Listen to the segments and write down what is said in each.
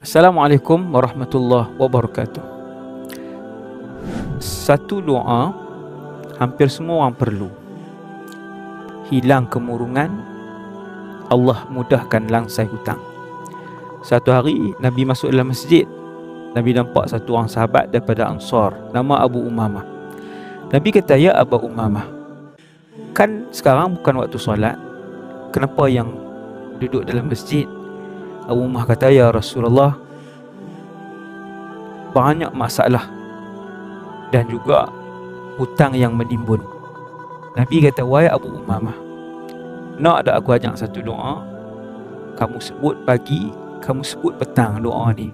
Assalamualaikum warahmatullahi wabarakatuh. Satu doa hampir semua orang perlu. Hilang kemurungan, Allah mudahkan langsai hutang. Satu hari Nabi masuk dalam masjid. Nabi nampak satu orang sahabat daripada Ansar, nama Abu Umamah. Nabi kata, "Ya Abu Umamah, kan sekarang bukan waktu solat, kenapa yang duduk dalam masjid?" Abu Umamah kata, "Ya Rasulullah, banyak masalah dan juga hutang yang menimbun." Nabi kata, "Wahai Abu Umamah, nak ada aku ajak satu doa? Kamu sebut pagi, kamu sebut petang doa ni.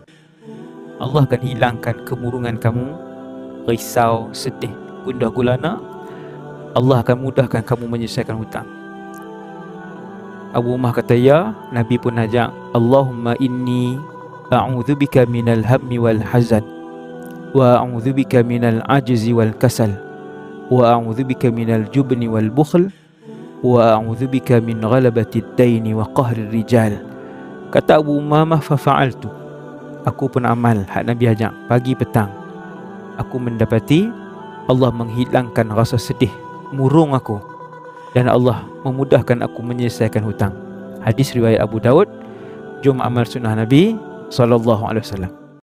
Allah akan hilangkan kemurungan kamu, risau, sedih, gundah gulana. Allah akan mudahkan kamu menyelesaikan hutang." Abu Umar kata, "Ya." Nabi pun ajak, "Allahumma inni a'udzubika minal hammi wal hazan, wa a'udzubika minal ajzi wal kasal, wa a'udzubika minal jubni wal bukhl, wa a'udzubika min ghalabati ad-daini wa qahri rijal." Kata Abu Umamah, "Fafa'altu." Aku pun amal hak Nabi ajak pagi petang. Aku mendapati Allah menghilangkan rasa sedih, murung aku, dan Allah memudahkan aku menyelesaikan hutang. Hadis riwayat Abu Daud. Jom amal sunnah Nabi sallallahu alaihi wasallam.